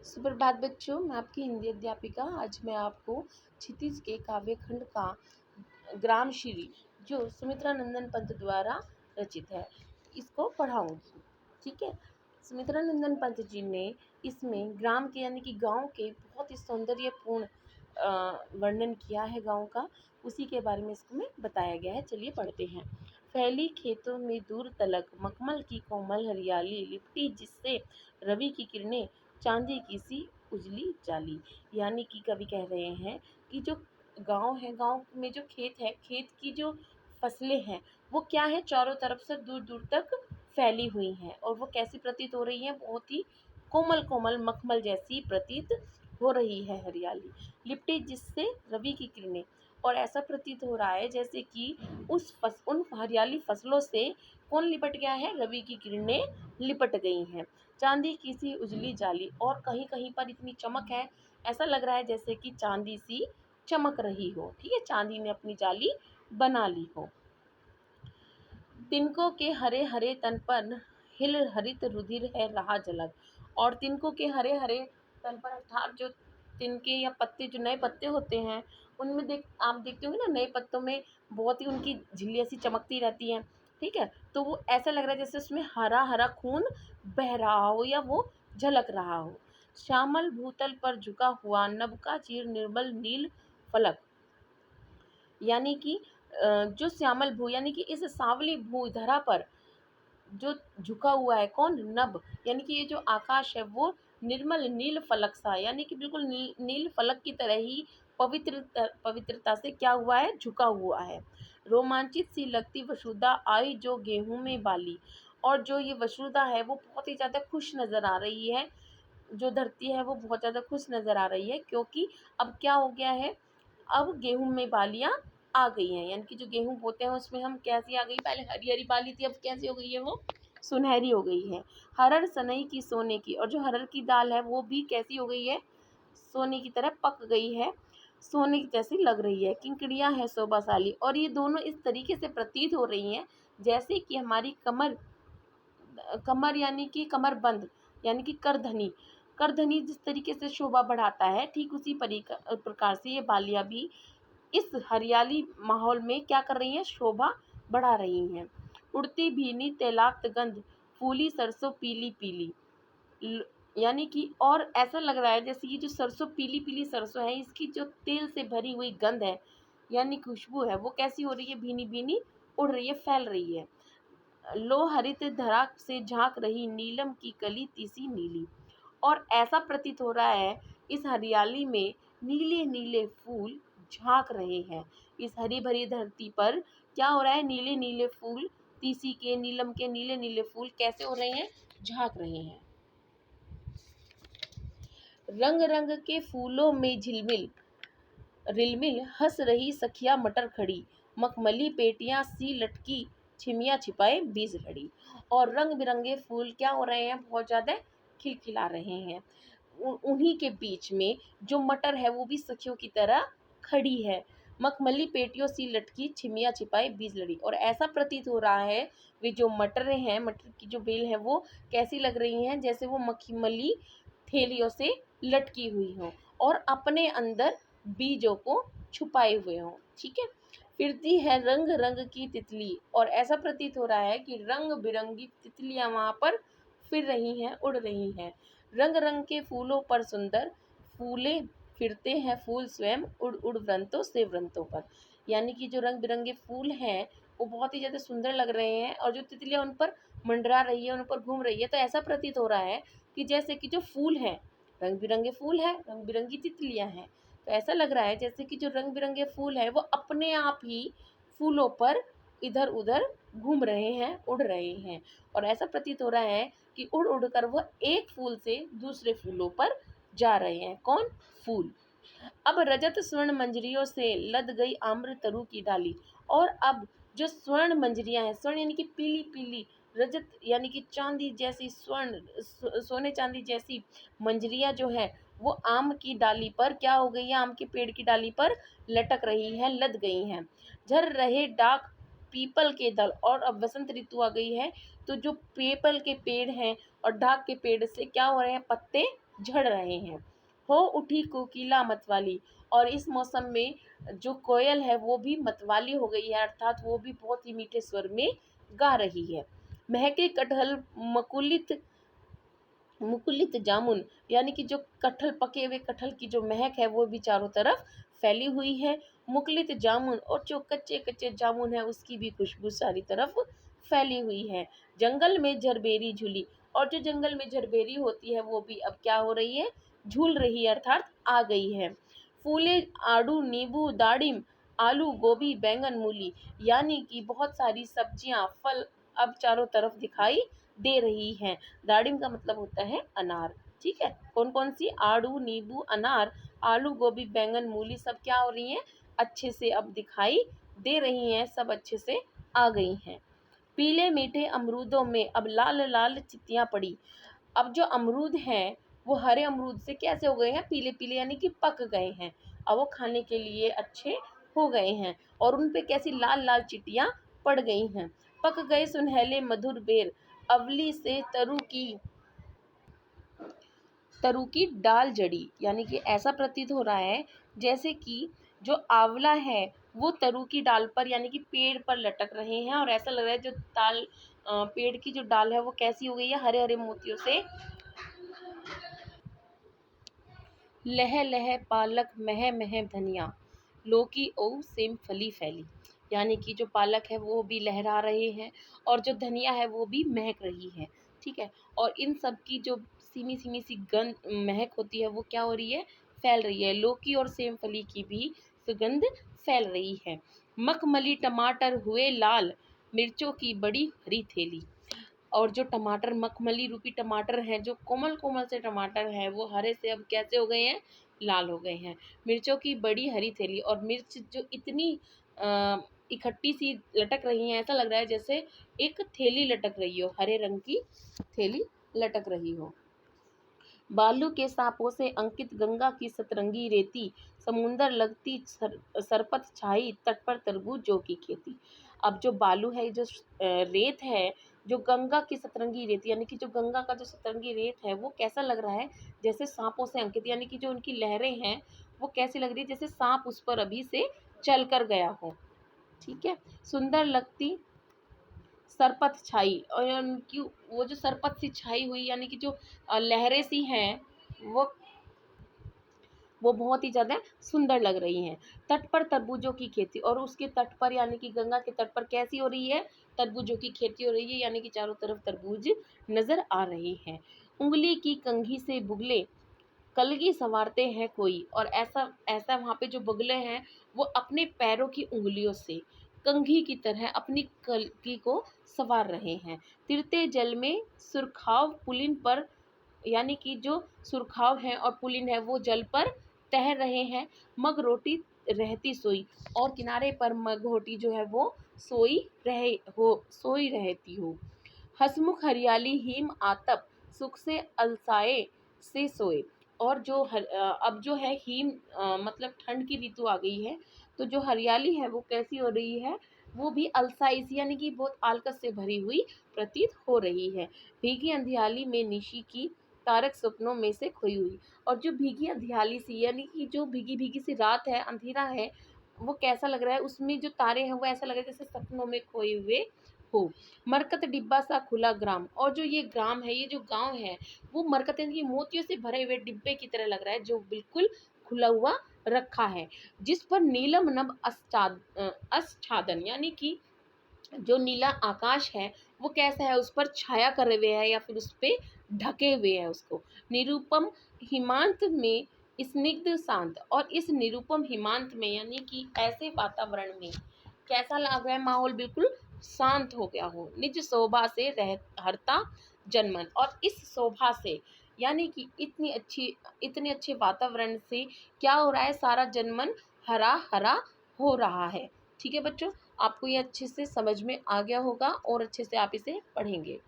सुप्रभात बच्चों, मैं आपकी हिंदी अध्यापिका। आज मैं आपको क्षितिज के काव्यखंड का ग्रामश्री जो सुमित्रा नंदन पंत द्वारा रचित है, इसको पढ़ाऊंगी। ठीक है। सुमित्रा नंदन पंत जी ने इसमें ग्राम के यानी कि गांव के बहुत ही सौंदर्यपूर्ण वर्णन किया है गांव का। उसी के बारे में इसमें बताया गया है। चलिए पढ़ते हैं। फैली खेतों में दूर तलक मखमल की कोमल हरियाली लिपटी, जिससे रवि की किरणें चांदी की सी उजली जाली। यानी कि कवि कह रहे हैं कि जो गांव है, गांव में जो खेत है, खेत की जो फसलें हैं वो क्या है, चारों तरफ से दूर दूर तक फैली हुई हैं और वो कैसी प्रतीत हो रही है, बहुत ही कोमल कोमल मखमल जैसी प्रतीत हो रही है हरियाली लिपटी, जिससे रवि की किरणें। और ऐसा प्रतीत हो रहा है जैसे कि उन हरियाली फसलों से कौन लिपट गया है, रवि की किरणें लिपट गई हैं। चांदी की सी उजली जाली, और कहीं कहीं पर इतनी चमक है, ऐसा लग रहा है जैसे कि चांदी सी चमक रही हो। ठीक है, चांदी ने अपनी जाली बना ली हो। तिनकों के हरे हरे तन पर हिल हरित रुधिर है रहा झलक। और तिनकों के हरे हरे तन पर अर्थात जो तिनके या पत्ते, जो नए पत्ते होते हैं, उनमें आप देखते होंगे ना, नए पत्तों में बहुत ही उनकी झिल्लियाँ सी चमकती रहती हैं। ठीक है, तो वो ऐसा लग रहा है जैसे उसमें हरा हरा खून बह रहा हो या वो झलक रहा हो। श्यामल भूतल पर झुका हुआ नभ का चीर निर्मल नील फलक। यानी कि जो श्यामल भू यानी कि इस सांवली भू धरा पर जो झुका हुआ है, कौन, नभ, यानी कि ये जो आकाश है वो निर्मल नील फलक सा, यानी कि बिल्कुल नील फलक की तरह ही पवित्रता से क्या हुआ है, झुका हुआ है। रोमांचित सी लगती वसुधा आई जो गेहूं में बाली। और जो ये वसुधा है वो बहुत ही ज़्यादा खुश नज़र आ रही है। जो धरती है वो बहुत ज़्यादा खुश नज़र आ रही है, क्योंकि अब क्या हो गया है, अब गेहूं में बालियां आ गई हैं। यानी कि जो गेहूं बोते हैं उसमें हम कैसी आ गई, पहले हरी हरी बाली थी, अब कैसी हो गई है, वो सुनहरी हो गई है। हरड़ सनई की सोने की, और जो हरड़ की दाल है वो भी कैसी हो गई है, सोने की तरह पक गई है, सोने की जैसी लग रही है। किंकड़ियाँ है शोभाशाली, और ये दोनों इस तरीके से प्रतीत हो रही हैं जैसे कि हमारी कमर कमर यानी कि कमरबंद, यानी कि करधनी। करधनी जिस तरीके से शोभा बढ़ाता है, ठीक उसी प्रकार से ये बालियाँ भी इस हरियाली माहौल में क्या कर रही हैं, शोभा बढ़ा रही हैं। उड़ती भीनी तैलाक्त गंध, फूली सरसों पीली पीली। यानी कि और ऐसा लग रहा है जैसे ये जो सरसों, पीली पीली सरसों है, इसकी जो तेल से भरी हुई गंध है यानी खुशबू है, वो कैसी हो रही है, भीनी भीनी उड़ रही है, फैल रही है। लो हरित धरा से झांक रही नीलम की कली तीसी नीली। और ऐसा प्रतीत हो रहा है इस हरियाली में नीले नीले फूल झांक रहे हैं। इस हरी भरी धरती पर क्या हो रहा है, नीले नीले फूल, तीसी के, नीलम के नीले नीले फूल कैसे हो रहे हैं, झांक रहे हैं। रंग रंग के फूलों में झिलमिल रिलमिल हंस रही सखिया मटर खड़ी, मखमली पेटियां सी लटकी, छिमिया छिपाए बीज लड़ी। और रंग बिरंगे फूल क्या हो रहे हैं, बहुत ज़्यादा खिलखिला रहे हैं। उन्हीं के बीच में जो मटर है वो भी सखियों की तरह खड़ी है। मखमली पेटियों सी लटकी, छिमिया छिपाए बीज लड़ी। और ऐसा प्रतीत हो रहा है वे जो मटरें हैं, मटर की जो बेल है वो कैसी लग रही हैं, जैसे वो मखमली थैलियों से लटकी हुई हो और अपने अंदर बीजों को छुपाए हुए हों। ठीक है। फिरती है रंग रंग की तितली, और ऐसा प्रतीत हो रहा है कि रंग बिरंगी तितलियां वहां पर फिर रही हैं, उड़ रही हैं। रंग रंग के फूलों पर सुंदर फूले फिरते हैं, फूल स्वयं उड़ उड़ वृंतों से वृंतों पर। यानी कि जो रंग बिरंगे फूल हैं वो बहुत ही ज़्यादा सुंदर लग रहे हैं, और जो तितलियां उन पर मंडरा रही है, उन पर घूम रही है, तो ऐसा प्रतीत हो रहा है कि जैसे कि जो फूल हैं, रंग बिरंगे फूल हैं, रंग बिरंगी तितलियां हैं, तो ऐसा लग रहा है जैसे कि जो रंग बिरंगे फूल है वो अपने आप ही फूलों पर इधर उधर घूम रहे हैं, उड़ रहे हैं। और ऐसा प्रतीत हो रहा है कि उड़ उड़ कर वह एक फूल से दूसरे फूलों पर जा रहे हैं, कौन, फूल। अब रजत स्वर्ण मंजरियों से लद गई आम्र तरु की डाली। और अब जो स्वर्ण मंजरियां हैं, स्वर्ण यानी कि पीली पीली, रजत यानी कि चांदी जैसी, स्वर्ण सोने चांदी जैसी मंजरियां जो है वो आम की डाली पर क्या हो गई है, आम के पेड़ की डाली पर लटक रही हैं, लद गई हैं। झर रहे डाक पीपल के दल, और अब वसंत ऋतु आ गई है, तो जो पीपल के पेड़ हैं और डाक के पेड़ से क्या हो रहे हैं, पत्ते झड़ रहे हैं। हो उठी कोकिला मतवाली, और इस मौसम में जो कोयल है वो भी मतवाली हो गई है, अर्थात वो भी बहुत ही मीठे स्वर में गा रही है। महके कटहल मकुलित मुकुलित जामुन, यानी कि जो कटहल, पके हुए कटहल की जो महक है वो भी चारों तरफ फैली हुई है। मुकुलित जामुन, और जो कच्चे कच्चे जामुन है उसकी भी खुशबू सारी तरफ फैली हुई है। जंगल में झरबेरी झूली, और जो जंगल में झरबेरी होती है वो भी अब क्या हो रही है, झूल रही है, अर्थात आ गई है। फूले आड़ू नींबू दाड़िम आलू गोभी बैंगन मूली, यानी कि बहुत सारी सब्जियां फल अब चारों तरफ दिखाई दे रही हैं। दाड़िम का मतलब होता है अनार। ठीक है, कौन कौन सी, आड़ू नींबू अनार आलू गोभी बैंगन मूली, सब क्या हो रही हैं, अच्छे से अब दिखाई दे रही हैं, सब अच्छे से आ गई हैं। पीले मीठे अमरूदों में अब लाल लाल चित्तियां पड़ी। अब जो अमरूद हैं वो हरे अमरूद से कैसे हो गए हैं, पीले पीले, यानी कि पक गए हैं, अब वो खाने के लिए अच्छे हो गए हैं, और उन पे कैसी लाल लाल चिटियां पड़ गई हैं। पक गए सुनहले मधुर बेर, अवली से तरु की डाल जड़ी, यानी कि ऐसा प्रतीत हो रहा है जैसे कि जो आंवला है वो तरु की डाल पर, यानी कि पेड़ पर लटक रहे हैं, और ऐसा लग रहा है जो पेड़ की जो डाल है वो कैसी हो गई है, हरे हरे मोतियों से लह लह पालक मह मह धनिया, लौकी ओ सेम फली फैली, यानी कि जो पालक है वो भी लहरा रहे हैं, और जो धनिया है वो भी महक रही है। ठीक है, और इन सब की जो सीमी सीमी सी गंध महक होती है वो क्या हो रही है, फैल रही है। लौकी और सेम फली की भी सुगंध फैल रही है। मखमली टमाटर हुए लाल, मिर्चों की बड़ी हरी थैली, और जो टमाटर मखमली रूपी टमाटर हैं, जो कोमल कोमल से टमाटर हैं, वो हरे से अब कैसे हो गए हैं, लाल हो गए हैं। मिर्चों की बड़ी हरी थैली, और मिर्च जो इतनी इकट्ठी सी लटक रही हैं, ऐसा लग रहा है जैसे एक थैली लटक रही हो, हरे रंग की थैली लटक रही हो। बालू के सांपों से अंकित गंगा की सतरंगी रेती, समुंदर लगती सरपत छाई, तट पर तरबूजों की खेती। अब जो बालू है, जो रेत है, जो गंगा की सतरंगी रेती, यानी कि जो गंगा का जो सतरंगी रेत है वो कैसा लग रहा है, जैसे सांपों से अंकित, यानी कि जो उनकी लहरें हैं वो कैसी लग रही है, जैसे सांप उस पर अभी से चल कर गया हो। ठीक है, सुंदर लगती सरपत छाई, और उनकी वो जो सरपत सी छाई हुई, यानी कि जो लहरें सी हैं वो बहुत ही ज़्यादा सुंदर लग रही हैं। तट पर तरबूजों की खेती, और उसके तट पर, यानी कि गंगा के तट पर कैसी हो रही है, तरबूजों की खेती हो रही है, यानी कि चारों तरफ तरबूज नज़र आ रहे हैं। उंगली की कंघी से बुगले कलगी संवारते हैं कोई, और ऐसा ऐसा वहाँ पे जो बगुले हैं वो अपने पैरों की उंगलियों से कंघी की तरह अपनी कलगी को संवार रहे हैं। तिरते जल में सुरखाव पुलिन पर, यानी कि जो सुरखाव है और पुलिन है वो जल पर तैर रहे हैं। मग रोटी रहती सोई, और किनारे पर मगहोटी जो है वो सोई रहती हो। हसमुख हरियाली हिम आतप, सुख से अलसाए से सोए, और जो अब जो है हिम मतलब ठंड की ऋतु आ गई है, तो जो हरियाली है वो कैसी हो रही है, वो भी अलसाई सी, यानी कि बहुत आलकस से भरी हुई प्रतीत हो रही है। भीगी अंधियाली में निशी की तारक सपनों में से खोई हुई, और जो भीगी अंधियाली सी, यानी कि जो भीगी भीगी सी रात है, अंधेरा है, वो कैसा लग रहा है, उसमें जो तारे हैं वो ऐसा लग रहा है जैसे सपनों में खोए हुए हो। मरकत डिब्बा सा खुला ग्राम, और जो ये ग्राम है, ये जो गांव है, वो मरकत यानी कि मोतियों से भरे हुए डिब्बे की तरह लग रहा है, जो बिल्कुल खुला हुआ रखा है, जिस पर नीलम नभ आच्छादन, यानी कि जो नीला आकाश है वो कैसा है, उस पर छाया करे हुए है, या फिर उस पे ढके हुए है उसको। निरुपम हिमांत में स्निग्ध शांत, और इस निरुपम हिमांत में, यानी कि ऐसे वातावरण में कैसा लग रहा है, माहौल बिल्कुल शांत हो गया हो। निज शोभा से रह हरता जनमन, और इस शोभा से, यानी कि इतने अच्छे वातावरण से क्या हो रहा है, सारा जनमन हरा हरा हो रहा है। ठीक है बच्चों, आपको ये अच्छे से समझ में आ गया होगा, और अच्छे से आप इसे पढ़ेंगे।